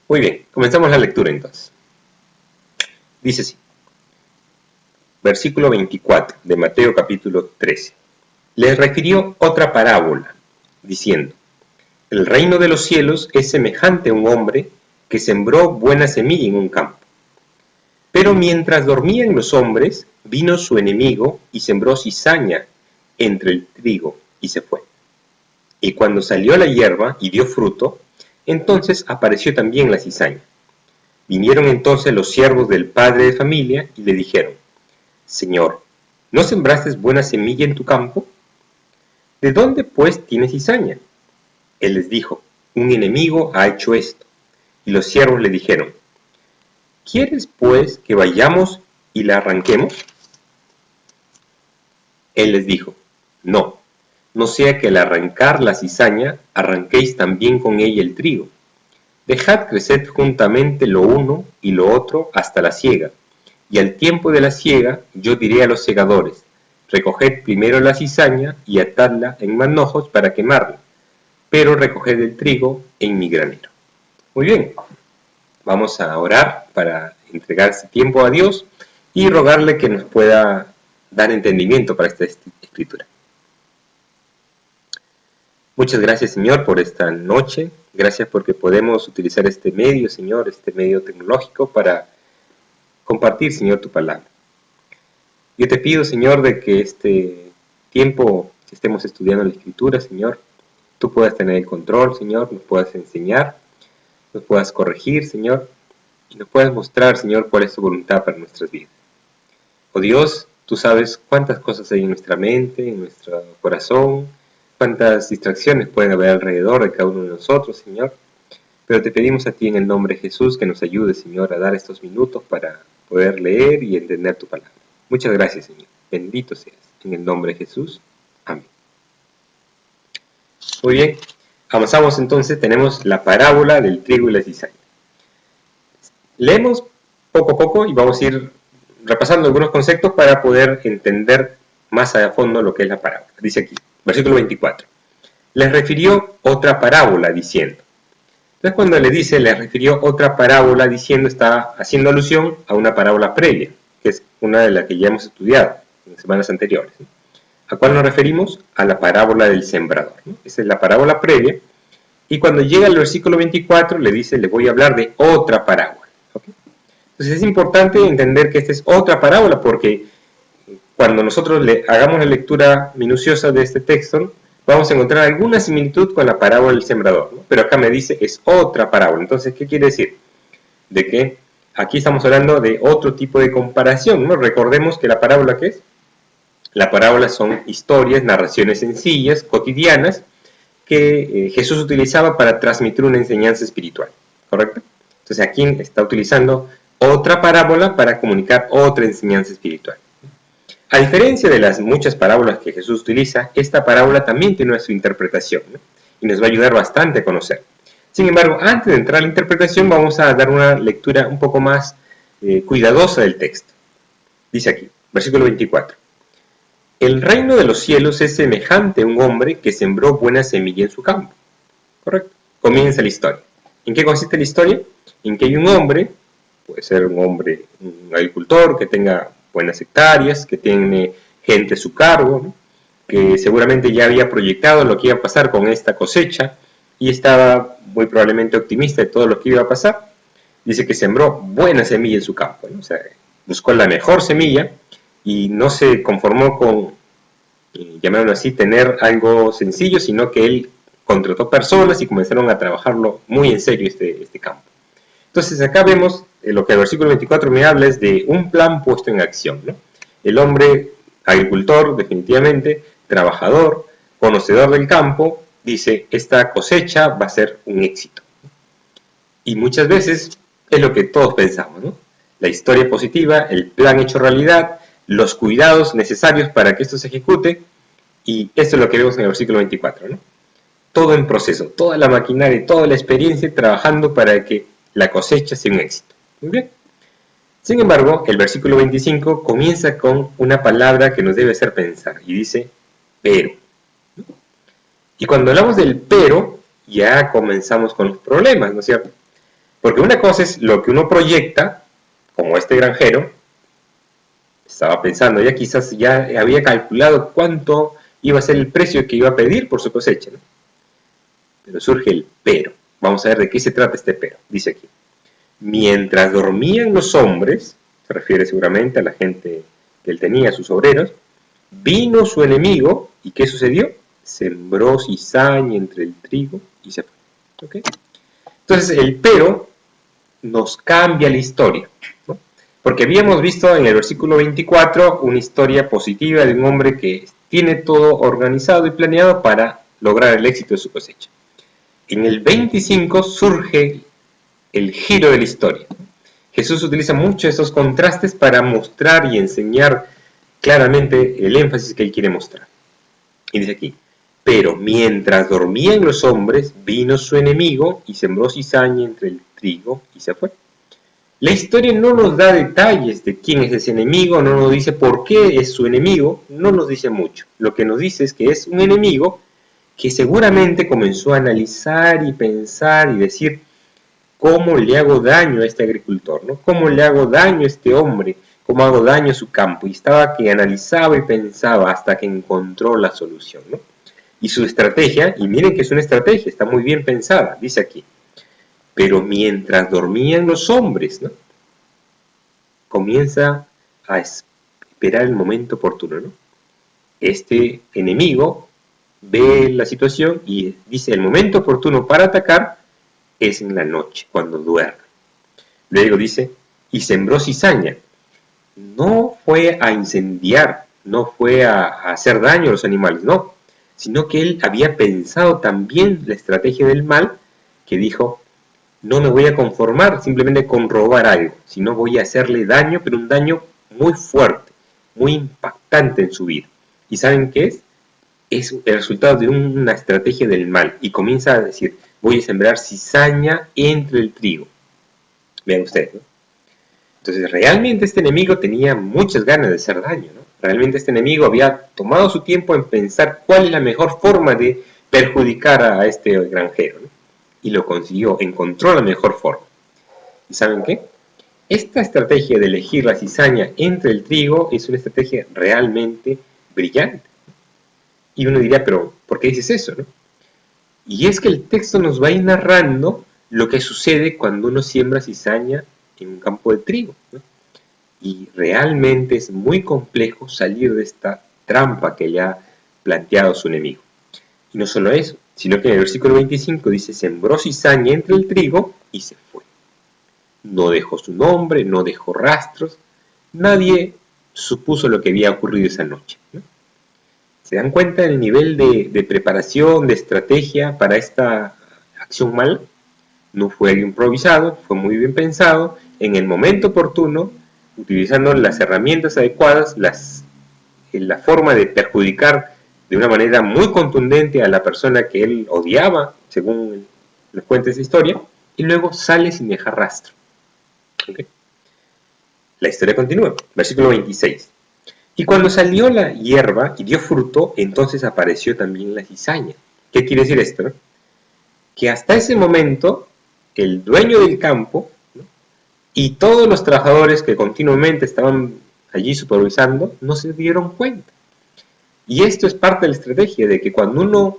Muy bien, comenzamos la lectura entonces. Dice así, versículo 24 de Mateo capítulo 13. Les refirió otra parábola, diciendo, el reino de los cielos es semejante a un hombre que sembró buena semilla en un campo. Pero mientras dormían los hombres, vino su enemigo y sembró cizaña entre el trigo y se fue. Y cuando salió la hierba y dio fruto, entonces apareció también la cizaña. Vinieron entonces los siervos del padre de familia y le dijeron, Señor, ¿no sembraste buena semilla en tu campo? ¿De dónde pues tienes cizaña? Él les dijo, un enemigo ha hecho esto. Y los siervos le dijeron, ¿quieres pues que vayamos y la arranquemos? Él les dijo, no, no sea que al arrancar la cizaña arranquéis también con ella el trigo. Dejad crecer juntamente lo uno y lo otro hasta la siega. Y al tiempo de la siega yo diré a los segadores, recoged primero la cizaña y atadla en manojos para quemarla, pero recoged el trigo en mi granero. Muy bien, vamos a orar para entregar este tiempo a Dios y rogarle que nos pueda dar entendimiento para esta escritura. Muchas gracias, Señor, por esta noche. Gracias porque podemos utilizar este medio, Señor, este medio tecnológico para compartir, Señor, tu palabra. Yo te pido, Señor, de que este tiempo que estemos estudiando la Escritura, Señor, tú puedas tener el control, Señor, nos puedas enseñar, nos puedas corregir, Señor, y nos puedas mostrar, Señor, cuál es tu voluntad para nuestras vidas. Oh Dios, tú sabes cuántas cosas hay en nuestra mente, en nuestro corazón, cuántas distracciones pueden haber alrededor de cada uno de nosotros, Señor. Pero te pedimos a ti en el nombre de Jesús que nos ayudes, Señor, a dar estos minutos para poder leer y entender tu palabra. Muchas gracias, Señor. Bendito seas. En el nombre de Jesús. Amén. Muy bien. Avanzamos entonces. Tenemos la parábola del trigo y la cizaña. Leemos poco a poco y vamos a ir repasando algunos conceptos para poder entender más a fondo lo que es la parábola. Dice aquí, versículo 24. Les refirió otra parábola diciendo. Entonces cuando le dice, les refirió otra parábola diciendo, está haciendo alusión a una parábola previa, que es una de las que ya hemos estudiado en semanas anteriores. ¿A cuál nos referimos? A la parábola del sembrador. Esa es la parábola previa. Y cuando llega al versículo 24, le dice, les voy a hablar de otra parábola. ¿Okay? Entonces es importante entender que esta es otra parábola, porque cuando nosotros hagamos la lectura minuciosa de este texto, vamos a encontrar alguna similitud con la parábola del sembrador, ¿no? Pero acá me dice es otra parábola. Entonces, ¿qué quiere decir? De que aquí estamos hablando de otro tipo de comparación, ¿no? Recordemos que la parábola, ¿qué es? La parábola son historias, narraciones sencillas, cotidianas, que Jesús utilizaba para transmitir una enseñanza espiritual, ¿correcto? Entonces aquí está utilizando otra parábola para comunicar otra enseñanza espiritual. A diferencia de las muchas parábolas que Jesús utiliza, esta parábola también tiene su interpretación, ¿no? Y nos va a ayudar bastante a conocer. Sin embargo, antes de entrar a la interpretación, vamos a dar una lectura un poco más cuidadosa del texto. Dice aquí, versículo 24. El reino de los cielos es semejante a un hombre que sembró buena semilla en su campo. ¿Correcto? Comienza la historia. ¿En qué consiste la historia? En que hay un hombre, puede ser un hombre, un agricultor que tenga buenas hectáreas, que tiene gente a su cargo, ¿no? Que seguramente ya había proyectado lo que iba a pasar con esta cosecha y estaba muy probablemente optimista de todo lo que iba a pasar. Dice que sembró buena semilla en su campo, ¿no? O sea, buscó la mejor semilla y no se conformó con, llamémoslo así, tener algo sencillo, sino que él contrató personas y comenzaron a trabajarlo muy en serio este campo. Entonces acá vemos lo que el versículo 24 me habla es de un plan puesto en acción, ¿no? El hombre agricultor, definitivamente, trabajador, conocedor del campo, dice, esta cosecha va a ser un éxito. Y muchas veces es lo que todos pensamos, ¿no? La historia positiva, el plan hecho realidad, los cuidados necesarios para que esto se ejecute, y esto es lo que vemos en el versículo 24, ¿no? Todo en proceso, toda la maquinaria, toda la experiencia trabajando para que la cosecha sea un éxito. Muy bien. Sin embargo, el versículo 25 comienza con una palabra que nos debe hacer pensar y dice, pero. Y cuando hablamos del pero, ya comenzamos con los problemas, ¿no es cierto? Porque una cosa es lo que uno proyecta, como este granjero, estaba pensando, ya quizás ya había calculado cuánto iba a ser el precio que iba a pedir por su cosecha, ¿no? Pero surge el pero. Vamos a ver de qué se trata este pero. Dice aquí, mientras dormían los hombres, se refiere seguramente a la gente que él tenía, sus obreros, vino su enemigo, ¿y qué sucedió? Sembró cizaña entre el trigo y se fue. ¿Okay? Entonces el pero nos cambia la historia, ¿no? Porque habíamos visto en el versículo 24 una historia positiva de un hombre que tiene todo organizado y planeado para lograr el éxito de su cosecha. En el 25 surge el giro de la historia. Jesús utiliza mucho esos contrastes para mostrar y enseñar claramente el énfasis que él quiere mostrar. Y dice aquí, pero mientras dormían los hombres, vino su enemigo y sembró cizaña entre el trigo y se fue. La historia no nos da detalles de quién es ese enemigo, no nos dice por qué es su enemigo, no nos dice mucho. Lo que nos dice es que es un enemigo que seguramente comenzó a analizar y pensar y decir, ¿cómo le hago daño a este agricultor? ¿No? ¿Cómo le hago daño a este hombre? ¿Cómo hago daño a su campo? Y estaba que analizaba y pensaba hasta que encontró la solución, ¿no? Y su estrategia, y miren que es una estrategia, está muy bien pensada, dice aquí, pero mientras dormían los hombres, ¿no? Comienza a esperar el momento oportuno, ¿no? Este enemigo ve la situación y dice, el momento oportuno para atacar es en la noche, cuando duerme. Luego dice, y sembró cizaña. No fue a incendiar, no fue a hacer daño a los animales, no, sino que él había pensado también la estrategia del mal, que dijo, no me voy a conformar simplemente con robar algo, sino voy a hacerle daño, pero un daño muy fuerte, muy impactante en su vida. ¿Y saben qué es? Es el resultado de una estrategia del mal, y comienza a decir, voy a sembrar cizaña entre el trigo. Vean ustedes, ¿no? Entonces, realmente este enemigo tenía muchas ganas de hacer daño, ¿no? Realmente este enemigo había tomado su tiempo en pensar cuál es la mejor forma de perjudicar a este granjero, ¿no? Y lo consiguió, encontró la mejor forma. ¿Y saben qué? Esta estrategia de elegir la cizaña entre el trigo es una estrategia realmente brillante. Y uno diría, pero ¿por qué dices eso, no? Y es que el texto nos va a ir narrando lo que sucede cuando uno siembra cizaña en un campo de trigo, ¿no? Y realmente es muy complejo salir de esta trampa que le ha planteado su enemigo. Y no solo eso, sino que en el versículo 25 dice, sembró cizaña entre el trigo y se fue. No dejó su nombre, no dejó rastros, nadie supuso lo que había ocurrido esa noche, ¿no? ¿Se dan cuenta del nivel de preparación, de estrategia para esta acción mala? No fue algo improvisado, fue muy bien pensado, en el momento oportuno, utilizando las herramientas adecuadas, la forma de perjudicar de una manera muy contundente a la persona que él odiaba, según nos cuenta esa historia, y luego sale sin dejar rastro. ¿Okay? La historia continúa, versículo 26. Y cuando salió la hierba y dio fruto, entonces apareció también la cizaña. ¿Qué quiere decir esto, no? Que hasta ese momento el dueño del campo, ¿no? Y todos los trabajadores que continuamente estaban allí supervisando no se dieron cuenta. Y esto es parte de la estrategia de que cuando uno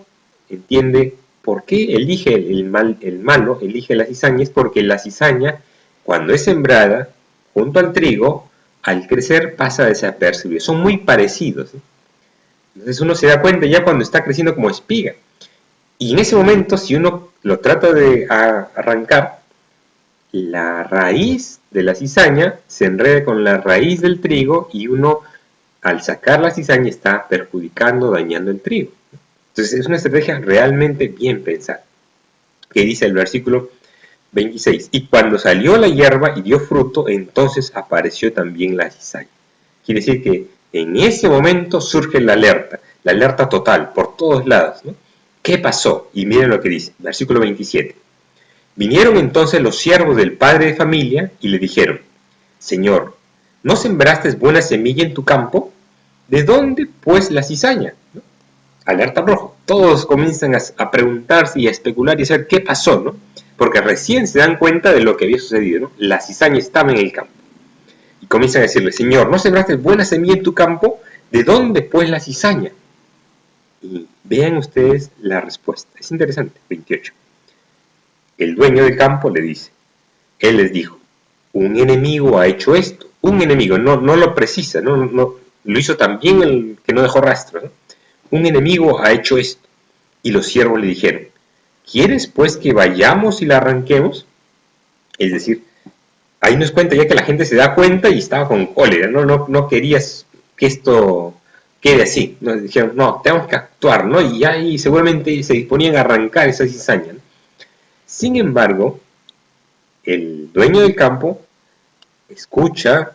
entiende por qué elige el malo, elige la cizaña, es porque la cizaña, cuando es sembrada junto al trigo, al crecer pasa desapercibido. Son muy parecidos, ¿no? Entonces uno se da cuenta ya cuando está creciendo como espiga. Y en ese momento, si uno lo trata de arrancar, la raíz de la cizaña se enreda con la raíz del trigo y uno, al sacar la cizaña, está perjudicando, dañando el trigo. Entonces es una estrategia realmente bien pensada. Que dice el versículo 26, y cuando salió la hierba y dio fruto, entonces apareció también la cizaña. Quiere decir que en ese momento surge la alerta total, por todos lados, ¿no? ¿Qué pasó? Y miren lo que dice, versículo 27. Vinieron entonces los siervos del padre de familia y le dijeron, Señor, ¿no sembraste buena semilla en tu campo? ¿De dónde pues la cizaña? ¿No? Alerta roja. Todos comienzan a preguntarse y a especular y a saber qué pasó, ¿no? porque recién se dan cuenta de lo que había sucedido, ¿no? La cizaña estaba en el campo. Y comienzan a decirle, Señor, ¿no sembraste buena semilla en tu campo? ¿De dónde pues la cizaña? Y vean ustedes la respuesta. Es interesante. 28. El dueño del campo le dice, él les dijo, un enemigo ha hecho esto. Un enemigo, no lo precisa, no, lo hizo también el que no dejó rastro, ¿no? Un enemigo ha hecho esto. Y los siervos le dijeron, ¿quieres pues que vayamos y la arranquemos? Es decir, ahí nos cuenta ya que la gente se da cuenta y estaba con cólera, no querías que esto quede así. Nos dijeron, no, tenemos que actuar, ¿no? Y ahí seguramente se disponían a arrancar esa cizaña, ¿no? Sin embargo, el dueño del campo escucha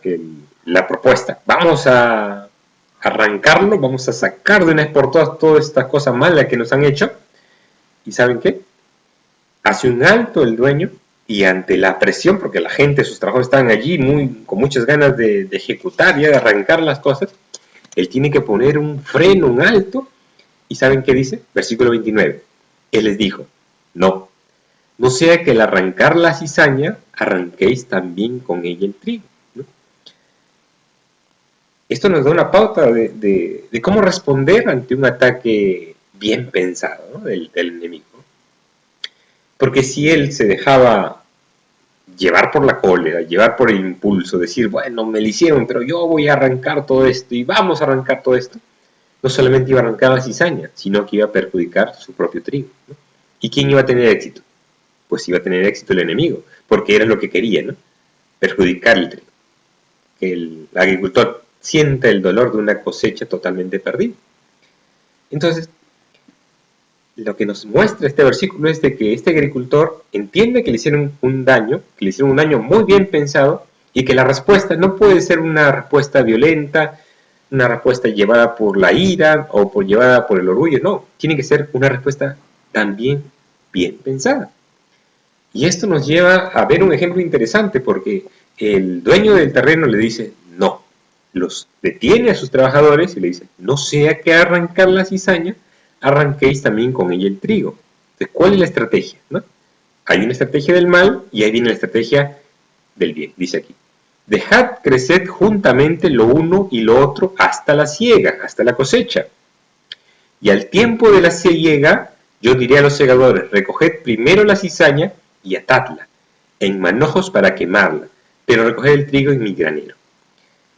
la propuesta. Vamos a arrancarlo, vamos a sacar de una vez por todas estas cosas malas que nos han hecho. ¿Y saben qué? Hace un alto el dueño y ante la presión, porque la gente, sus trabajadores estaban allí con muchas ganas de ejecutar y de arrancar las cosas, él tiene que poner un freno, un alto. ¿Y saben qué dice? Versículo 29. Él les dijo, no sea que al arrancar la cizaña, arranquéis también con ella el trigo, ¿no? Esto nos da una pauta de cómo responder ante un ataque bien pensado, ¿no? del enemigo. Porque si él se dejaba llevar por la cólera, llevar por el impulso, decir, bueno, me lo hicieron, pero yo voy a arrancar todo esto y vamos a arrancar todo esto, no solamente iba a arrancar la cizaña, sino que iba a perjudicar su propio trigo, ¿no? ¿Y quién iba a tener éxito? Pues iba a tener éxito el enemigo, porque era lo que quería, ¿no? Perjudicar el trigo. Que el agricultor sienta el dolor de una cosecha totalmente perdida. Entonces, lo que nos muestra este versículo es de que este agricultor entiende que le hicieron un daño, muy bien pensado, y que la respuesta no puede ser una respuesta violenta, una respuesta llevada por la ira o llevada por el orgullo, no, tiene que ser una respuesta también bien pensada. Y esto nos lleva a ver un ejemplo interesante, porque el dueño del terreno le dice, no, los detiene a sus trabajadores y le dice, no sea que arrancar la cizaña, arranquéis también con ella el trigo. Entonces, ¿cuál es la estrategia? ¿No? Hay una estrategia del mal y ahí viene la estrategia del bien, dice aquí. Dejad crecer juntamente lo uno y lo otro hasta la siega, hasta la cosecha. Y al tiempo de la siega, yo diré a los segadores, recoged primero la cizaña y atadla en manojos para quemarla, pero recoged el trigo en mi granero.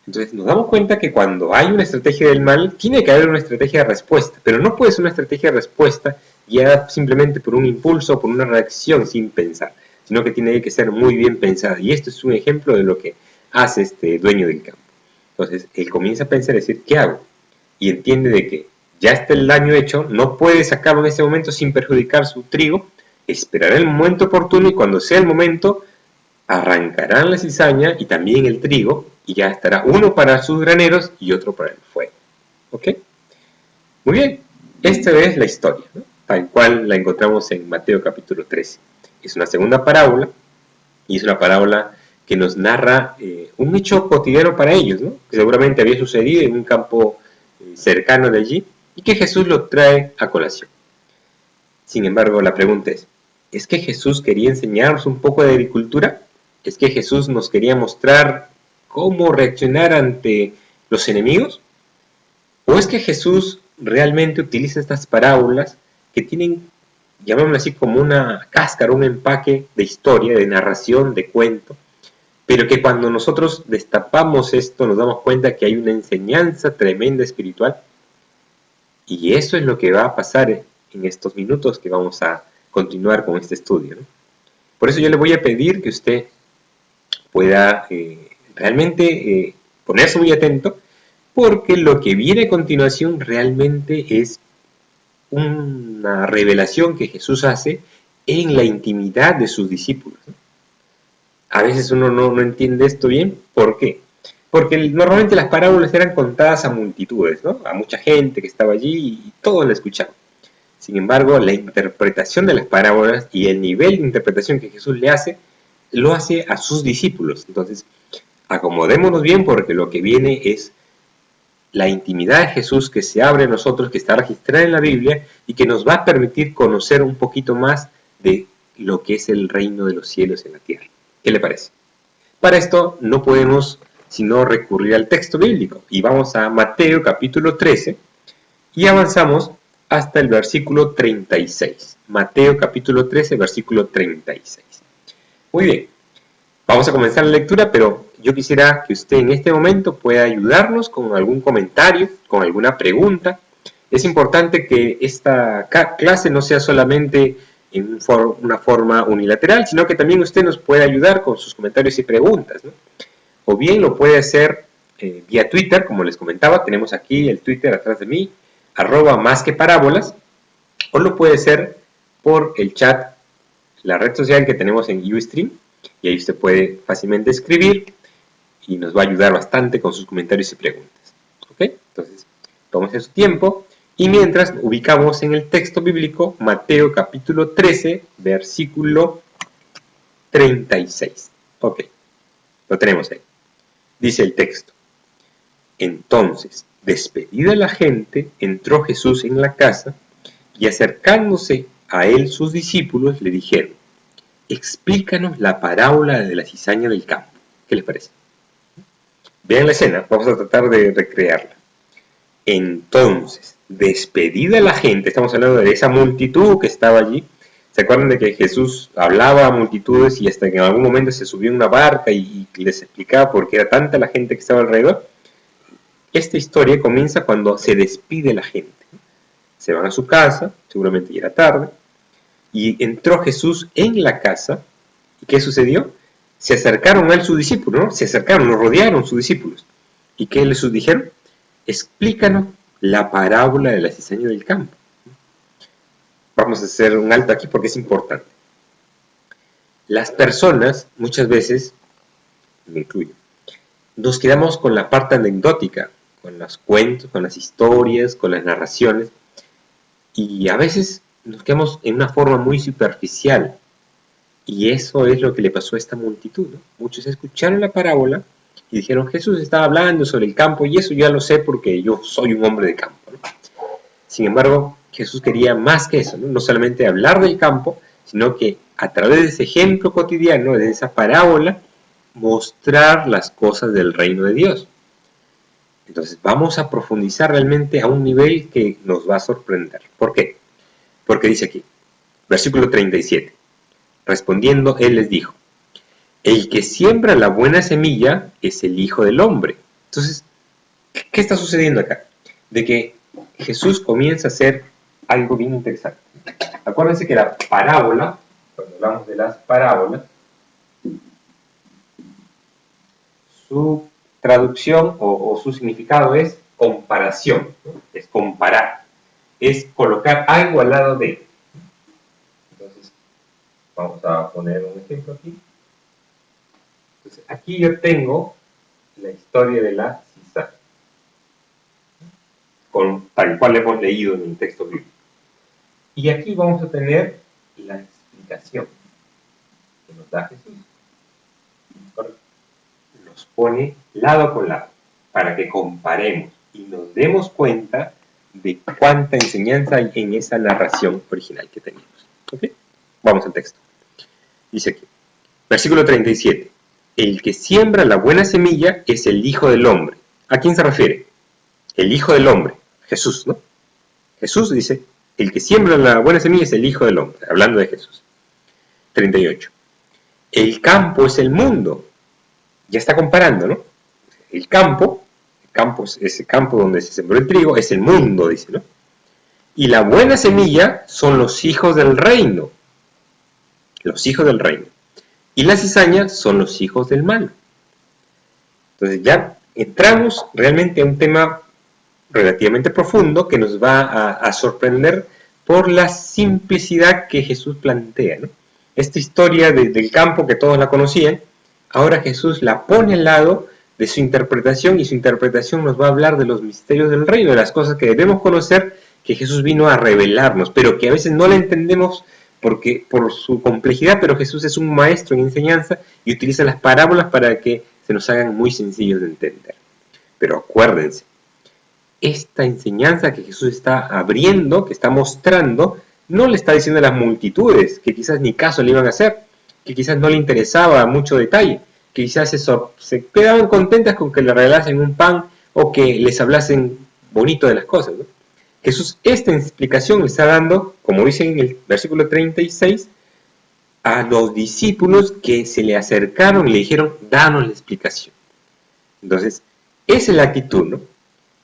Entonces nos damos cuenta que cuando hay una estrategia del mal, tiene que haber una estrategia de respuesta, pero no puede ser una estrategia de respuesta guiada simplemente por un impulso, por una reacción sin pensar, sino que tiene que ser muy bien pensada. Y esto es un ejemplo de lo que hace este dueño del campo. Entonces él comienza a pensar, decir, ¿qué hago? Y entiende de que ya está el daño hecho, no puede sacarlo en ese momento sin perjudicar su trigo, esperará el momento oportuno y cuando sea el momento arrancarán la cizaña y también el trigo y ya estará uno para sus graneros y otro para el fuego. ¿Ok? Muy bien, esta es la historia, ¿no? Tal cual la encontramos en Mateo capítulo 13. Es una segunda parábola y es una parábola que nos narra un hecho cotidiano para ellos, ¿no? Que seguramente había sucedido en un campo cercano de allí y que Jesús lo trae a colación. Sin embargo, la pregunta ¿es que Jesús quería enseñarnos un poco de agricultura? ¿Es que Jesús nos quería mostrar cómo reaccionar ante los enemigos? ¿O es que Jesús realmente utiliza estas parábolas que tienen, llamémoslo así, como una cáscara, un empaque de historia, de narración, de cuento, pero que cuando nosotros destapamos esto nos damos cuenta que hay una enseñanza tremenda espiritual? Y eso es lo que va a pasar en estos minutos que vamos a continuar con este estudio, ¿no? Por eso yo le voy a pedir que usted pueda realmente ponerse muy atento, porque lo que viene a continuación realmente es una revelación que Jesús hace en la intimidad de sus discípulos, ¿no? A veces uno no entiende esto bien. ¿Por qué? Porque normalmente las parábolas eran contadas a multitudes, ¿no? A mucha gente que estaba allí y todos la escuchaban. Sin embargo, la interpretación de las parábolas y el nivel de interpretación que Jesús le hace, lo hace a sus discípulos. Entonces, acomodémonos bien porque lo que viene es la intimidad de Jesús que se abre a nosotros, que está registrada en la Biblia y que nos va a permitir conocer un poquito más de lo que es el reino de los cielos en la tierra. ¿Qué le parece? Para esto no podemos sino recurrir al texto bíblico. Y vamos a Mateo capítulo 13 y avanzamos hasta el versículo 36. Mateo capítulo 13, versículo 36. Muy bien, vamos a comenzar la lectura, pero yo quisiera que usted en este momento pueda ayudarnos con algún comentario, con alguna pregunta. Es importante que esta clase no sea solamente en una forma unilateral, sino que también usted nos pueda ayudar con sus comentarios y preguntas, ¿no? O bien lo puede hacer vía Twitter, como les comentaba, tenemos aquí el Twitter atrás de mí, @másqueparábolas, o lo puede hacer por el chat, la red social que tenemos en Ustream, y ahí usted puede fácilmente escribir y nos va a ayudar bastante con sus comentarios y preguntas. ¿Ok? Entonces, tómese su tiempo y mientras ubicamos en el texto bíblico Mateo capítulo 13, versículo 36. Ok, lo tenemos ahí. Dice el texto: entonces, despedida la gente, entró Jesús en la casa y acercándose a él sus discípulos le dijeron: explícanos la parábola de la cizaña del campo. ¿Qué les parece? Vean la escena, vamos a tratar de recrearla. Entonces, despedida la gente, estamos hablando de esa multitud que estaba allí. ¿Se acuerdan de que Jesús hablaba a multitudes y hasta que en algún momento se subió en una barca y les explicaba por qué era tanta la gente que estaba alrededor? Esta historia comienza cuando se despide la gente. Se van a su casa, seguramente ya era tarde, y entró Jesús en la casa. ¿Y qué sucedió? Se acercaron a él sus discípulos, ¿no? Se acercaron, lo rodearon sus discípulos. ¿Y qué les dijeron? Explícanos la parábola de la cizaña del campo. Vamos a hacer un alto aquí porque es importante. Las personas, muchas veces, me incluyo, nos quedamos con la parte anecdótica, con los cuentos, con las historias, con las narraciones, y a veces nos quedamos en una forma muy superficial. Y eso es lo que le pasó a esta multitud, ¿no? Muchos escucharon la parábola y dijeron: Jesús estaba hablando sobre el campo y eso ya lo sé porque yo soy un hombre de campo, ¿no? Sin embargo, Jesús quería más que eso, ¿no? No solamente hablar del campo, sino que a través de ese ejemplo cotidiano, de esa parábola, mostrar las cosas del reino de Dios. Entonces vamos a profundizar realmente a un nivel que nos va a sorprender. ¿Por qué? Porque dice aquí, versículo 37, respondiendo él les dijo: el que siembra la buena semilla es el Hijo del Hombre. Entonces, ¿qué está sucediendo acá? De que Jesús comienza a hacer algo bien interesante. Acuérdense que la parábola, cuando hablamos de las parábolas, su traducción o su significado es comparación, ¿no? Es comparar, es colocar algo al lado de. Entonces, vamos a poner un ejemplo aquí. Entonces, aquí yo tengo la historia de la cizaña, tal cual hemos leído en el texto bíblico. Y aquí vamos a tener la explicación que nos da Jesús. Nos pone lado con lado para que comparemos y nos demos cuenta de cuánta enseñanza hay en esa narración original que teníamos. ¿Okay? Vamos al texto. Dice aquí, versículo 37. El que siembra la buena semilla es el Hijo del Hombre. ¿A quién se refiere? El Hijo del Hombre, Jesús, ¿no? Jesús dice: el que siembra la buena semilla es el Hijo del Hombre, hablando de Jesús. 38. El campo es el mundo. Ya está comparando, ¿no? El campo, ese campo donde se sembró el trigo, es el mundo, dice, ¿no? Y la buena semilla son los hijos del reino. Los hijos del reino. Y la cizaña son los hijos del mal. Entonces ya entramos realmente a un tema relativamente profundo que nos va a sorprender por la simplicidad que Jesús plantea, ¿no? Esta historia del campo que todos la conocían, ahora Jesús la pone al lado de su interpretación, y su interpretación nos va a hablar de los misterios del reino, de las cosas que debemos conocer, que Jesús vino a revelarnos, pero que a veces no la entendemos por su complejidad, pero Jesús es un maestro en enseñanza y utiliza las parábolas para que se nos hagan muy sencillos de entender. Pero acuérdense, esta enseñanza que Jesús está abriendo, que está mostrando, no le está diciendo a las multitudes, que quizás ni caso le iban a hacer, que quizás no le interesaba mucho detalle, que quizás se quedaban contentas con que le regalasen un pan o que les hablasen bonito de las cosas, ¿no? Jesús esta explicación le está dando, como dice en el versículo 36, a los discípulos que se le acercaron y le dijeron, danos la explicación. Entonces, esa es la actitud, ¿no?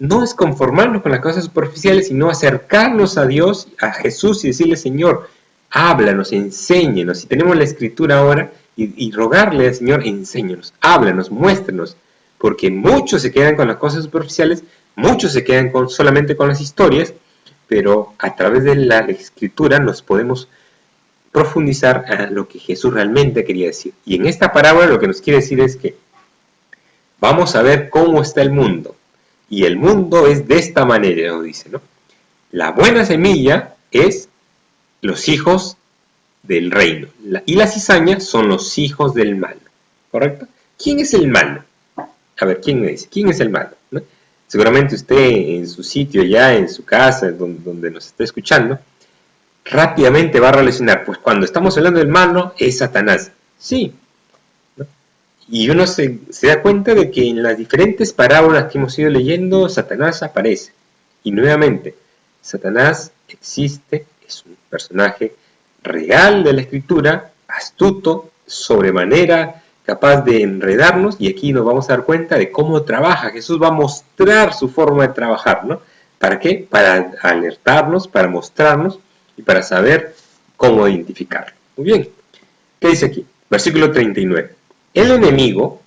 No es conformarnos con las cosas superficiales, sino acercarnos a Dios, a Jesús y decirle, Señor, háblanos, enséñenos. Si tenemos la Escritura ahora, y rogarle al Señor, enséñanos, háblanos, muéstranos. Porque muchos se quedan con las cosas superficiales, muchos se quedan solamente con las historias, pero a través de la Escritura nos podemos profundizar a lo que Jesús realmente quería decir. Y en esta parábola lo que nos quiere decir es que vamos a ver cómo está el mundo. Y el mundo es de esta manera, nos dice, ¿no? La buena semilla es los hijos del reino. Y la cizaña son los hijos del malo. ¿Correcto? ¿Quién es el malo? A ver, ¿quién me dice? ¿Quién es el malo? ¿No? Seguramente usted en su sitio ya, en su casa, donde nos está escuchando, rápidamente va a relacionar, pues cuando estamos hablando del malo es Satanás. Sí. ¿No? Y uno se da cuenta de que en las diferentes parábolas que hemos ido leyendo, Satanás aparece. Y nuevamente, Satanás existe, es un personaje real de la Escritura, astuto, sobremanera capaz de enredarnos, y aquí nos vamos a dar cuenta de cómo trabaja. Jesús va a mostrar su forma de trabajar, ¿no? ¿Para qué? Para alertarnos, para mostrarnos y para saber cómo identificarlo. Muy bien. ¿Qué dice aquí? Versículo 39. El enemigo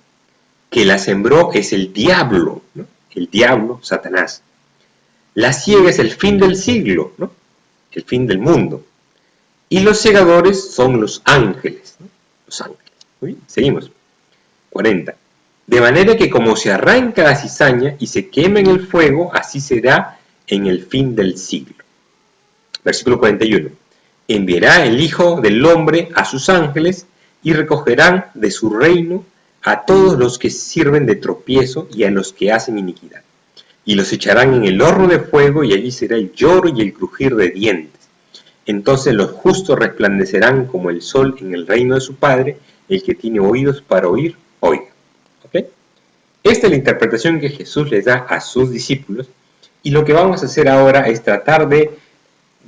que la sembró es el diablo, ¿no? El diablo, Satanás. La siega es el fin del siglo, ¿no? El fin del mundo. Y los segadores son los ángeles, ¿no? Los ángeles. Muy bien, seguimos. 40. De manera que como se arranca la cizaña y se quema en el fuego, así será en el fin del siglo. Versículo 41. Enviará el Hijo del Hombre a sus ángeles y recogerán de su reino a todos los que sirven de tropiezo y a los que hacen iniquidad. Y los echarán en el horno de fuego y allí será el lloro y el crujir de dientes. Entonces los justos resplandecerán como el sol en el reino de su Padre. El que tiene oídos para oír, oiga. ¿Okay? Esta es la interpretación que Jesús les da a sus discípulos, y lo que vamos a hacer ahora es tratar de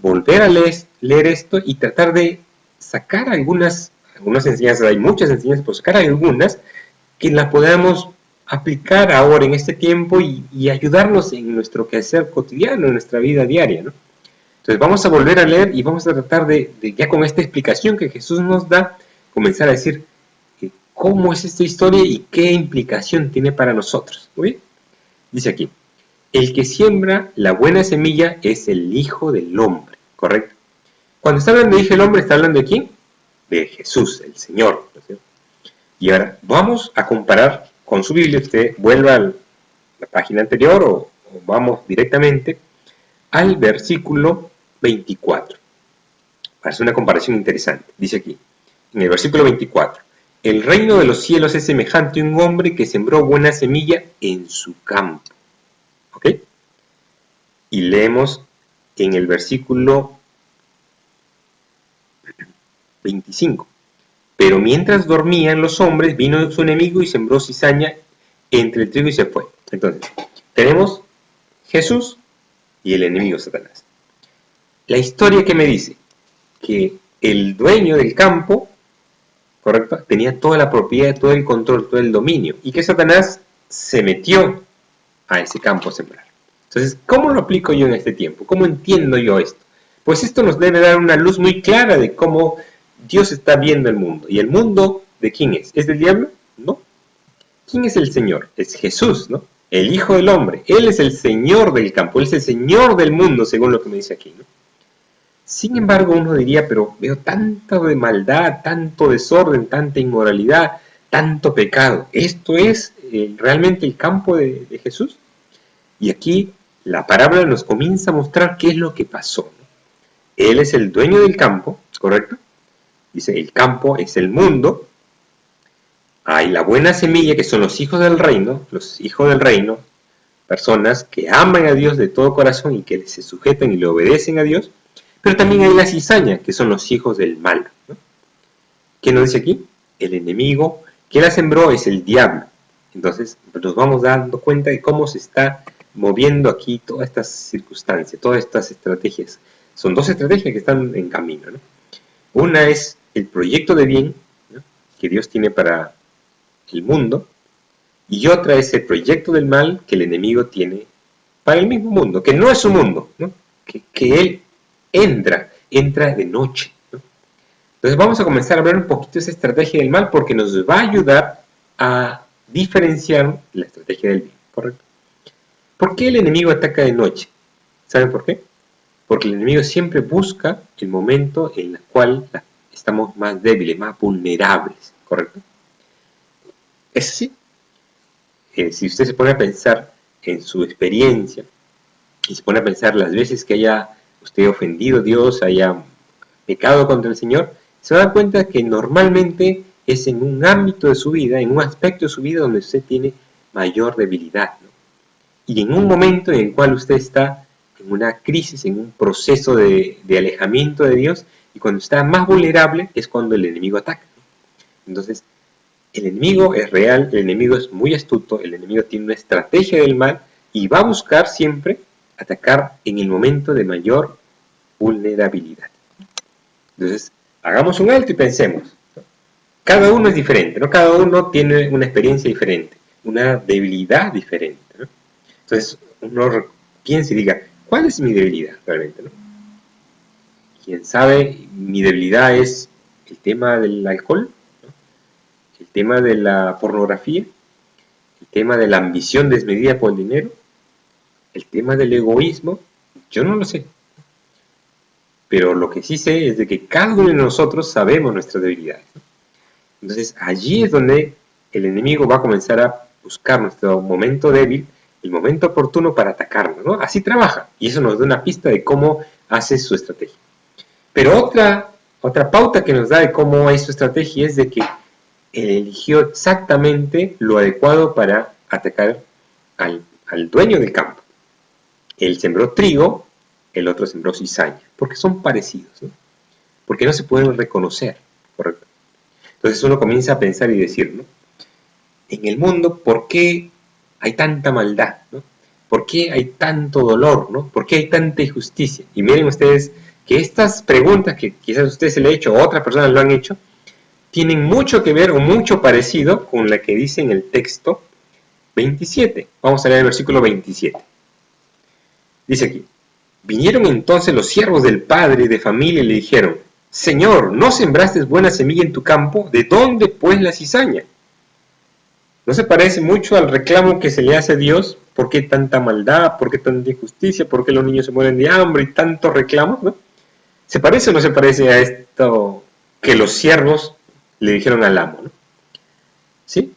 volver a leer esto y tratar de sacar algunas enseñanzas. Hay muchas enseñanzas, pero sacar algunas que las podamos aplicar ahora en este tiempo y ayudarnos en nuestro quehacer cotidiano, en nuestra vida diaria, ¿no? Entonces vamos a volver a leer y vamos a tratar de ya con esta explicación que Jesús nos da, comenzar a decir cómo es esta historia y qué implicación tiene para nosotros. ¿Muy bien? Dice aquí, el que siembra la buena semilla es el Hijo del Hombre, ¿correcto? Cuando está hablando de Hijo del Hombre, ¿está hablando de quién? De Jesús, el Señor, ¿no es cierto? Y ahora vamos a comparar con su Biblia. Usted vuelva a la página anterior o vamos directamente al versículo 24. Para hacer una comparación interesante. Dice aquí, en el versículo 24, el reino de los cielos es semejante a un hombre que sembró buena semilla en su campo. ¿Ok? Y leemos en el versículo 25. Pero mientras dormían los hombres, vino su enemigo y sembró cizaña entre el trigo y se fue. Entonces, tenemos Jesús y el enemigo Satanás. La historia que me dice que el dueño del campo, ¿correcto?, tenía toda la propiedad, todo el control, todo el dominio, y que Satanás se metió a ese campo a sembrar. Entonces, ¿cómo lo aplico yo en este tiempo? ¿Cómo entiendo yo esto? Pues esto nos debe dar una luz muy clara de cómo Dios está viendo el mundo. ¿Y el mundo de quién es? ¿Es del diablo? No. ¿Quién es el Señor? Es Jesús, ¿no? El Hijo del Hombre. Él es el Señor del campo, Él es el Señor del mundo, según lo que me dice aquí, ¿no? Sin embargo, uno diría, pero veo tanto de maldad, tanto desorden, tanta inmoralidad, tanto pecado. ¿Esto es realmente el campo de Jesús? Y aquí la parábola nos comienza a mostrar qué es lo que pasó, ¿no? Él es el dueño del campo, ¿correcto? Dice, el campo es el mundo. Hay la buena semilla, que son los hijos del reino, personas que aman a Dios de todo corazón y que se sujetan y le obedecen a Dios. Pero también hay la cizaña, que son los hijos del mal, ¿no? ¿Qué nos dice aquí? El enemigo que la sembró es el diablo. Entonces nos vamos dando cuenta de cómo se está moviendo aquí todas estas circunstancias, todas estas estrategias. Son dos estrategias que están en camino, ¿no? Una es el proyecto de bien, ¿no?, que Dios tiene para el mundo, y otra es el proyecto del mal que el enemigo tiene para el mismo mundo, que no es su mundo, ¿no?, que él entra de noche, ¿no? Entonces vamos a comenzar a hablar un poquito de esa estrategia del mal porque nos va a ayudar a diferenciar la estrategia del bien, ¿correcto? ¿Por qué el enemigo ataca de noche? ¿Saben por qué? Porque el enemigo siempre busca el momento en el cual estamos más débiles, más vulnerables, ¿correcto? Es así. Si usted se pone a pensar en su experiencia y se pone a pensar las veces que haya usted ofendido a Dios, haya pecado contra el Señor, se va a dar cuenta que normalmente es en un ámbito de su vida, en un aspecto de su vida donde usted tiene mayor debilidad, ¿no? Y en un momento en el cual usted está en una crisis, en un proceso de alejamiento de Dios, y cuando está más vulnerable es cuando el enemigo ataca. Entonces, el enemigo es real, el enemigo es muy astuto, el enemigo tiene una estrategia del mal y va a buscar siempre atacar en el momento de mayor vulnerabilidad. Entonces, hagamos un alto y pensemos. Cada uno es diferente, ¿no? Cada uno tiene una experiencia diferente, una debilidad diferente, ¿no? Entonces, uno piensa y diga, ¿cuál es mi debilidad realmente, no? Quien sabe, mi debilidad es el tema del alcohol, ¿no?, el tema de la pornografía, el tema de la ambición desmedida por el dinero, el tema del egoísmo. Yo no lo sé. Pero lo que sí sé es de que cada uno de nosotros sabemos nuestras debilidades, ¿no? Entonces allí es donde el enemigo va a comenzar a buscar nuestro momento débil, el momento oportuno para atacarnos, ¿no? Así trabaja, y eso nos da una pista de cómo hace su estrategia. Pero otra pauta que nos da de cómo es su estrategia es de que él eligió exactamente lo adecuado para atacar al dueño del campo. Él sembró trigo, el otro sembró cizaña, porque son parecidos, ¿no? Porque no se pueden reconocer, ¿correcto? Entonces uno comienza a pensar y decir, ¿no?, en el mundo, ¿por qué hay tanta maldad, ¿no? ¿Por qué hay tanto dolor, ¿no? ¿Por qué hay tanta injusticia? Y miren ustedes que estas preguntas que quizás usted se le ha hecho o otras personas lo han hecho, tienen mucho que ver o mucho parecido con la que dice en el texto 27. Vamos a leer el versículo 27. Dice aquí, vinieron entonces los siervos del padre de familia y le dijeron, Señor, ¿no sembraste buena semilla en tu campo? ¿De dónde pues la cizaña? ¿No se parece mucho al reclamo que se le hace a Dios? ¿Por qué tanta maldad? ¿Por qué tanta injusticia? ¿Por qué los niños se mueren de hambre? Y tantos reclamos, ¿no? ¿Se parece o no se parece a esto que los siervos le dijeron al amo, ¿no? ¿Sí?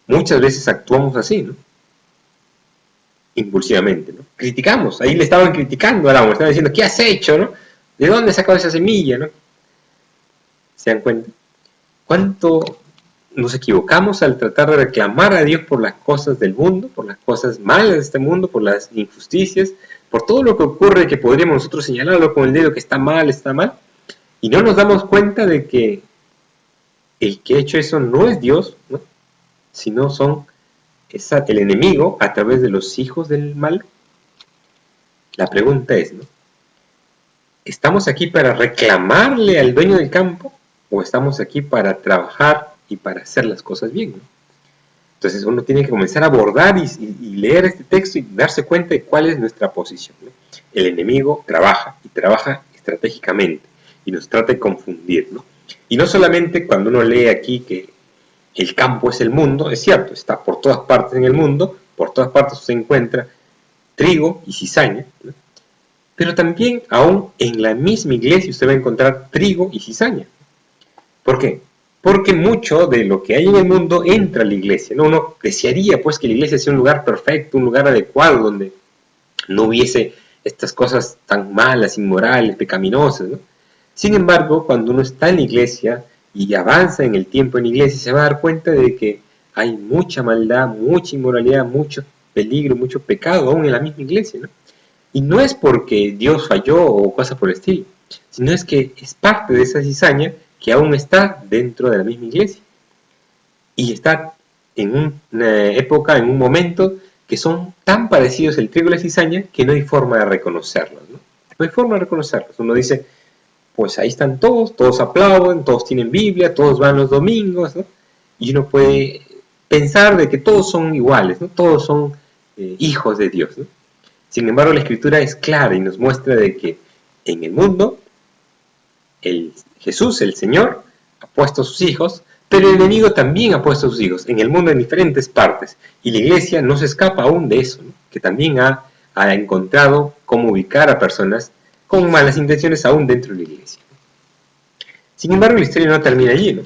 Muchas veces actuamos así, ¿no? Impulsivamente, ¿no? Criticamos, ahí le estaban criticando al amo, le estaban diciendo, ¿qué has hecho, no? ¿De dónde has sacado esa semilla, no? ¿Se dan cuenta? ¿Cuánto nos equivocamos al tratar de reclamar a Dios por las cosas del mundo, por las cosas malas de este mundo, por las injusticias, por todo lo que ocurre que podríamos nosotros señalarlo con el dedo que está mal, y no nos damos cuenta de que el que ha hecho eso no es Dios, ¿no?, sino el enemigo a través de los hijos del mal? La pregunta es, ¿no?, ¿estamos aquí para reclamarle al dueño del campo o estamos aquí para trabajar y para hacer las cosas bien, ¿no? Entonces uno tiene que comenzar a abordar y leer este texto y darse cuenta de cuál es nuestra posición, ¿no? El enemigo trabaja y trabaja estratégicamente y nos trata de confundir, ¿no? Y no solamente cuando uno lee aquí que el campo es el mundo, es cierto, está por todas partes en el mundo, por todas partes se encuentra trigo y cizaña, ¿no? Pero también aún en la misma iglesia usted va a encontrar trigo y cizaña. ¿Por qué? Porque mucho de lo que hay en el mundo entra a la iglesia, ¿no? Uno desearía pues que la iglesia sea un lugar perfecto, un lugar adecuado, donde no hubiese estas cosas tan malas, inmorales, pecaminosas, ¿no? Sin embargo, cuando uno está en la iglesia y avanza en el tiempo en la iglesia, se va a dar cuenta de que hay mucha maldad, mucha inmoralidad, mucho peligro, mucho pecado aún en la misma iglesia, ¿no? Y no es porque Dios falló o cosas por el estilo, sino es que es parte de esa cizaña que aún está dentro de la misma iglesia. Y está en una época, en un momento, que son tan parecidos el trigo y la cizaña que no hay forma de reconocerlos, ¿no? No hay forma de reconocerlos. Uno dice, pues ahí están todos, todos aplauden, todos tienen Biblia, todos van los domingos, ¿no? Y uno puede pensar de que todos son iguales, ¿no? Todos son hijos de Dios, ¿no? Sin embargo, la Escritura es clara y nos muestra de que en el mundo Jesús, el Señor, ha puesto a sus hijos, pero el enemigo también ha puesto a sus hijos en el mundo en diferentes partes. Y la iglesia no se escapa aún de eso, ¿no? Que también ha encontrado cómo ubicar a personas con malas intenciones aún dentro de la iglesia. Sin embargo, la historia no termina allí, ¿no?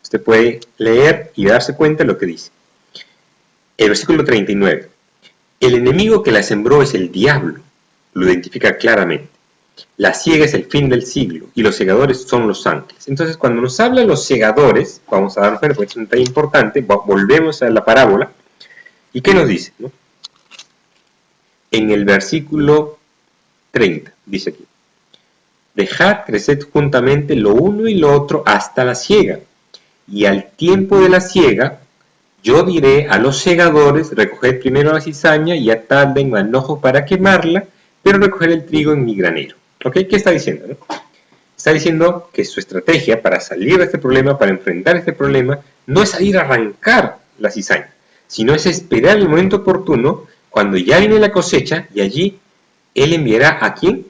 Usted puede leer y darse cuenta de lo que dice. El versículo 39. El enemigo que la sembró es el diablo, lo identifica claramente. La siega es el fin del siglo y los segadores son los ángeles. Entonces, cuando nos hablan los segadores, vamos a darnos cuenta, porque es un detalle importante, volvemos a la parábola. ¿Y qué nos dice, no? En el versículo 30, dice aquí: dejad crecer juntamente lo uno y lo otro hasta la siega. Y al tiempo de la siega, yo diré a los segadores: recoged primero la cizaña y atadla en manojos para quemarla, pero recoger el trigo en mi granero. ¿Ok? ¿Qué está diciendo, no? Está diciendo que su estrategia para salir de este problema, para enfrentar este problema, no es salir a arrancar la cizaña, sino es esperar el momento oportuno, cuando ya viene la cosecha, y allí él enviará ¿a quién?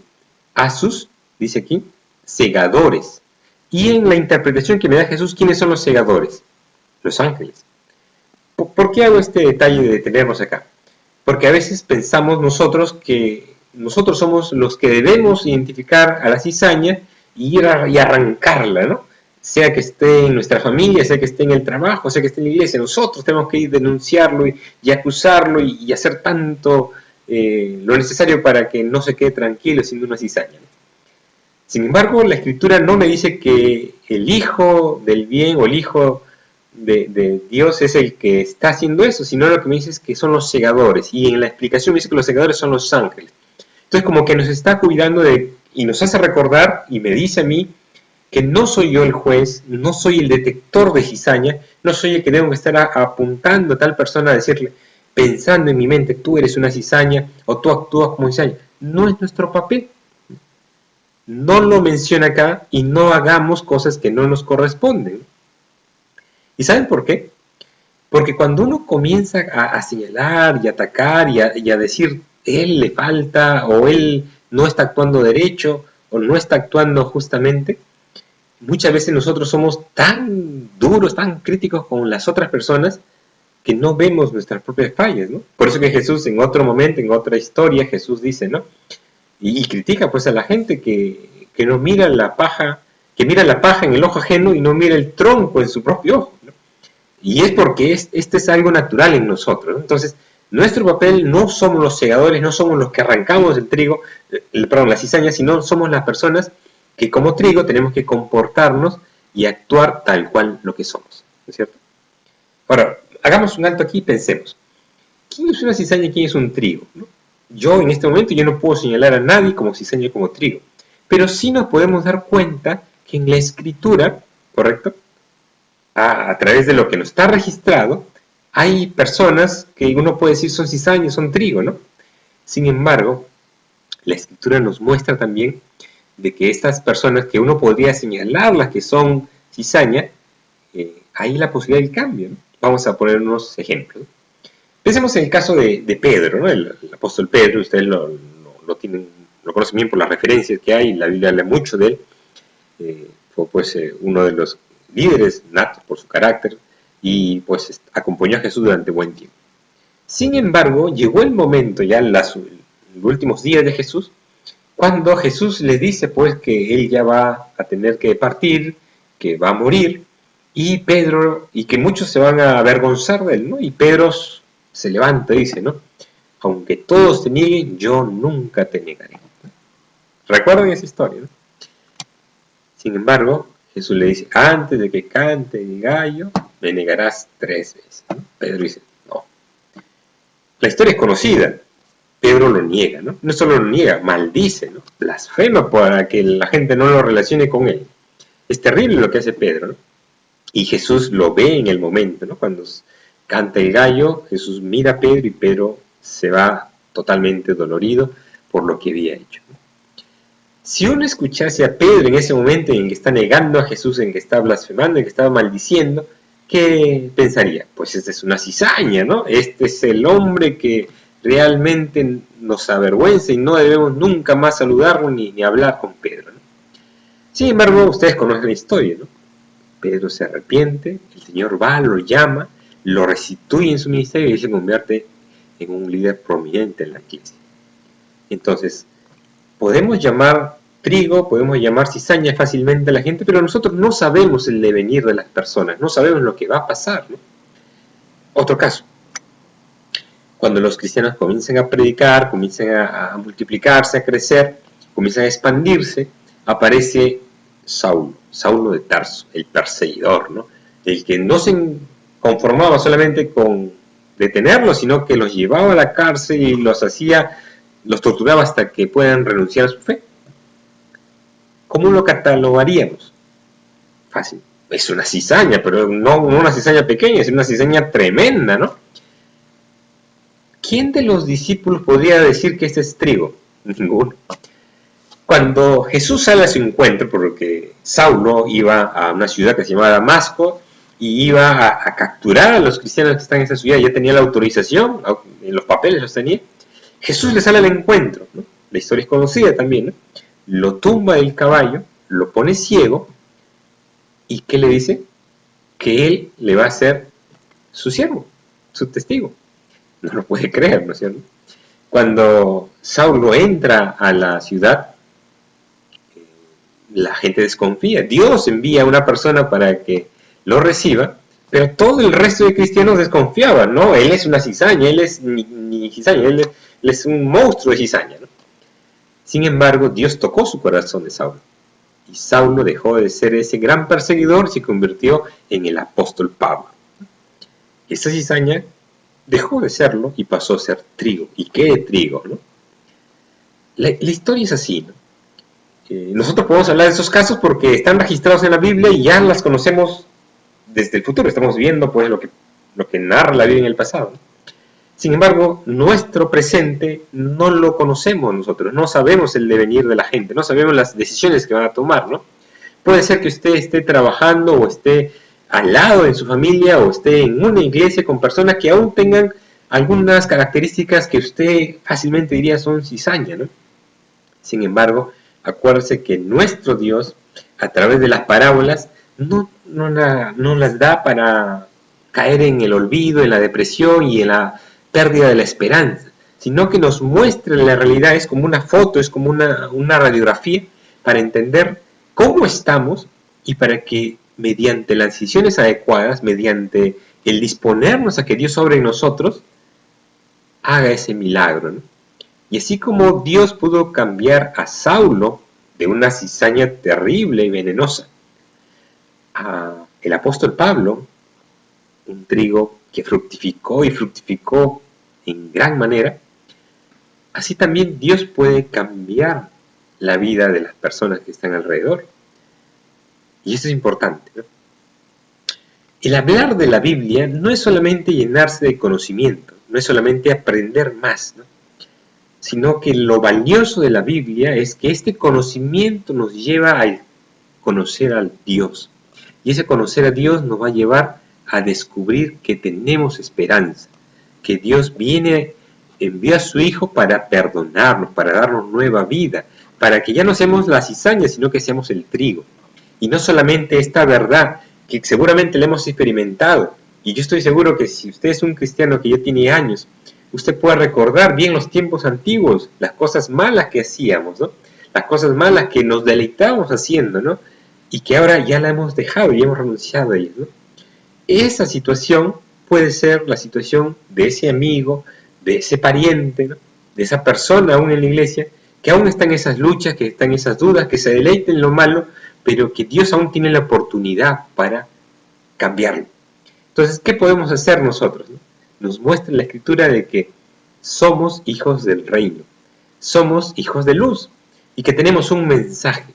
A sus, dice aquí, segadores. Y en la interpretación que me da Jesús, ¿quiénes son los segadores? Los ángeles. ¿Por qué hago este detalle de detenernos acá? Porque a veces pensamos nosotros que nosotros somos los que debemos identificar a la cizaña y ir y arrancarla, ¿no? Sea que esté en nuestra familia, sea que esté en el trabajo, sea que esté en la iglesia, nosotros tenemos que ir a denunciarlo y acusarlo y hacer tanto lo necesario para que no se quede tranquilo siendo una cizaña, ¿no? Sin embargo, la Escritura no me dice que el Hijo del bien o el Hijo de Dios es el que está haciendo eso, sino lo que me dice es que son los segadores. Y en la explicación me dice que los segadores son los ángeles. Entonces, como que nos está cuidando y nos hace recordar, y me dice a mí, que no soy yo el juez, no soy el detector de cizaña, no soy el que tengo que estar apuntando a tal persona a decirle, pensando en mi mente, tú eres una cizaña o tú actúas como cizaña. No es nuestro papel. No lo menciona acá y no hagamos cosas que no nos corresponden. ¿Y saben por qué? Porque cuando uno comienza a señalar y atacar y a decir, él le falta o él no está actuando derecho o no está actuando justamente, muchas veces nosotros somos tan duros, tan críticos con las otras personas que no vemos nuestras propias fallas, ¿no? Por eso que Jesús en otro momento, en otra historia, Jesús dice, ¿no? Y critica pues a la gente que no mira la paja, que mira la paja en el ojo ajeno y no mira el tronco en su propio ojo, ¿no? Y es porque este es algo natural en nosotros, ¿no? Entonces, nuestro papel no somos los segadores, no somos los que arrancamos el trigo, perdón, la cizaña, sino somos las personas que como trigo tenemos que comportarnos y actuar tal cual lo que somos, ¿no es cierto? Ahora, hagamos un alto aquí y pensemos, ¿quién es una cizaña y quién es un trigo, ¿no? Yo en este momento yo no puedo señalar a nadie como cizaña o como trigo, pero sí nos podemos dar cuenta que en la escritura, ¿correcto?, a través de lo que nos está registrado, hay personas que uno puede decir son cizaña, son trigo, ¿no? Sin embargo, la escritura nos muestra también de que estas personas que uno podría señalarlas que son cizaña, hay la posibilidad del cambio, ¿no? Vamos a poner unos ejemplos. Pensemos en el caso de Pedro, ¿no? El apóstol Pedro, ustedes lo conocen bien por las referencias que hay, la Biblia habla mucho de él, fue pues uno de los líderes natos por su carácter y pues acompañó a Jesús durante buen tiempo. Sin embargo, llegó el momento ya en los últimos días de Jesús, cuando Jesús le dice pues que él ya va a tener que partir, que va a morir, y Pedro, y que muchos se van a avergonzar de él, ¿no? Y Pedro se levanta y dice, ¿no? Aunque todos te nieguen, yo nunca te negaré. ¿Recuerdan esa historia, no? Sin embargo, Jesús le dice, antes de que cante el gallo, me negarás 3 veces, ¿no? Pedro dice, no. La historia es conocida. Pedro lo niega, ¿no? No solo lo niega, maldice, ¿no? Blasfema para que la gente no lo relacione con él. Es terrible lo que hace Pedro, ¿no? Y Jesús lo ve en el momento, ¿no? Cuando canta el gallo, Jesús mira a Pedro y Pedro se va totalmente dolorido por lo que había hecho. Si uno escuchase a Pedro en ese momento en que está negando a Jesús, en que está blasfemando, en que está maldiciendo, ¿qué pensaría? Pues esta es una cizaña, ¿no? Este es el hombre que realmente nos avergüenza y no debemos nunca más saludarlo ni hablar con Pedro, ¿no? Sin embargo, ustedes conocen la historia, ¿no? Pedro se arrepiente, el Señor va, lo llama, lo restituye en su ministerio y se convierte en un líder prominente en la iglesia. Entonces, podemos llamar trigo, podemos llamar cizaña fácilmente a la gente, pero nosotros no sabemos el devenir de las personas, no sabemos lo que va a pasar, ¿no? Otro caso, cuando los cristianos comienzan a predicar, comienzan a multiplicarse, a crecer, comienzan a expandirse, aparece Saulo de Tarso, el perseguidor, ¿no? El que no se conformaba solamente con detenerlos, sino que los llevaba a la cárcel y los torturaba hasta que puedan renunciar a su fe. ¿Cómo lo catalogaríamos? Fácil. Es una cizaña, pero no una cizaña pequeña, es una cizaña tremenda, ¿no? ¿Quién de los discípulos podría decir que este es trigo? Ninguno. Cuando Jesús sale a su encuentro, porque Saulo iba a una ciudad que se llamaba Damasco y iba a capturar a los cristianos que están en esa ciudad, ya tenía la autorización, en los papeles los tenía, Jesús le sale al encuentro, ¿no? La historia es conocida también, ¿no? Lo tumba del caballo, lo pone ciego, ¿y qué le dice? Que él le va a ser su siervo, su testigo. No lo puede creer, ¿no es cierto? Cuando Saulo entra a la ciudad, la gente desconfía. Dios envía a una persona para que lo reciba, pero todo el resto de cristianos desconfiaban, ¿no? Él es una cizaña, él es ni cizaña, él es un monstruo de cizaña, ¿no? Sin embargo, Dios tocó su corazón de Saulo. Y Saulo dejó de ser ese gran perseguidor y se convirtió en el apóstol Pablo. Esa cizaña dejó de serlo y pasó a ser trigo. ¿Y qué de trigo, no? La historia es así, ¿no? Nosotros podemos hablar de esos casos porque están registrados en la Biblia y ya las conocemos desde el futuro. Estamos viendo pues lo que narra la Biblia en el pasado, ¿no? Sin embargo, nuestro presente no lo conocemos nosotros, no sabemos el devenir de la gente, no sabemos las decisiones que van a tomar, ¿no? Puede ser que usted esté trabajando o esté al lado de su familia o esté en una iglesia con personas que aún tengan algunas características que usted fácilmente diría son cizaña, ¿no? Sin embargo, acuérdese que nuestro Dios, a través de las parábolas, no las da para caer en el olvido, en la depresión y en la pérdida de la esperanza, sino que nos muestra la realidad, es como una foto, es como una radiografía para entender cómo estamos y para que mediante las decisiones adecuadas, mediante el disponernos a que Dios obre en nosotros, haga ese milagro, ¿no? Y así como Dios pudo cambiar a Saulo de una cizaña terrible y venenosa a el apóstol Pablo, un trigo que fructificó y fructificó en gran manera, así también Dios puede cambiar la vida de las personas que están alrededor. Y eso es importante, ¿no? El hablar de la Biblia no es solamente llenarse de conocimiento, no es solamente aprender más, ¿no? Sino que lo valioso de la Biblia es que este conocimiento nos lleva a conocer al Dios. Y ese conocer a Dios nos va a llevar a descubrir que tenemos esperanza, que Dios envió a su Hijo para perdonarnos, para darnos nueva vida, para que ya no seamos la cizaña, sino que seamos el trigo. Y no solamente esta verdad, que seguramente la hemos experimentado, y yo estoy seguro que si usted es un cristiano que ya tiene años, usted puede recordar bien los tiempos antiguos, las cosas malas que hacíamos, ¿no? Las cosas malas que nos deleitábamos haciendo, ¿no? Y que ahora ya la hemos dejado y hemos renunciado a ellas, ¿no? Esa situación puede ser la situación de ese amigo, de ese pariente, ¿no? De esa persona aún en la iglesia, que aún está en esas luchas, que está en esas dudas, que se deleita en lo malo, pero que Dios aún tiene la oportunidad para cambiarlo. Entonces, ¿qué podemos hacer nosotros, no? Nos muestra la Escritura de que somos hijos del reino, somos hijos de luz y que tenemos un mensaje,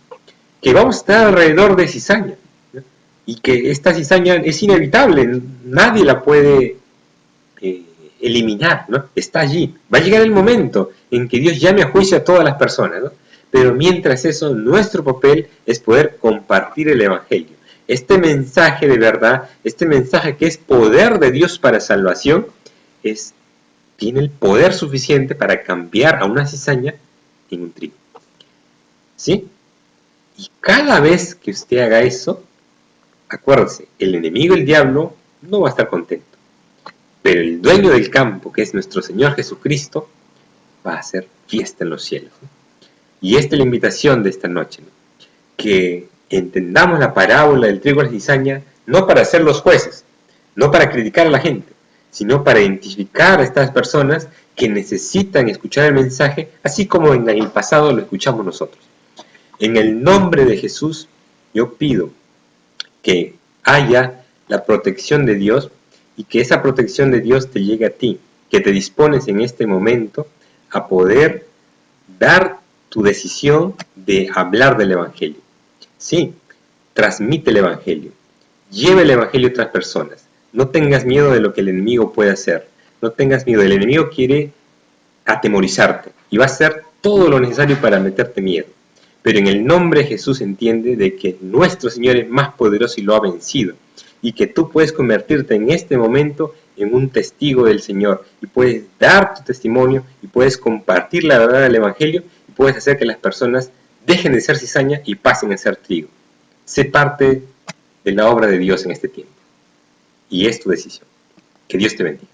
que vamos a estar alrededor de cizaña, ¿no? Y que esta cizaña es inevitable, nadie la puede eliminar, ¿no? Está allí. Va a llegar el momento en que Dios llame a juicio a todas las personas, ¿no? Pero mientras eso, nuestro papel es poder compartir el Evangelio. Este mensaje de verdad, este mensaje que es poder de Dios para salvación, tiene el poder suficiente para cambiar a una cizaña en un trigo. ¿Sí? Y cada vez que usted haga eso, acuérdese, el enemigo, el diablo, no va a estar contento. Pero el dueño del campo, que es nuestro Señor Jesucristo, va a hacer fiesta en los cielos, ¿no? Y esta es la invitación de esta noche, ¿no? Que entendamos la parábola del trigo y la cizaña, no para ser los jueces, no para criticar a la gente, sino para identificar a estas personas que necesitan escuchar el mensaje, así como en el pasado lo escuchamos nosotros. En el nombre de Jesús, yo pido que haya la protección de Dios y que esa protección de Dios te llegue a ti, que te dispones en este momento a poder dar tu decisión de hablar del Evangelio. Sí, transmite el Evangelio, lleva el Evangelio a otras personas. No tengas miedo de lo que el enemigo puede hacer, no tengas miedo, el enemigo quiere atemorizarte y va a hacer todo lo necesario para meterte miedo. Pero en el nombre de Jesús entiende de que nuestro Señor es más poderoso y lo ha vencido, y que tú puedes convertirte en este momento en un testigo del Señor, y puedes dar tu testimonio, y puedes compartir la verdad del Evangelio, y puedes hacer que las personas dejen de ser cizaña y pasen a ser trigo. Sé parte de la obra de Dios en este tiempo, y es tu decisión. Que Dios te bendiga.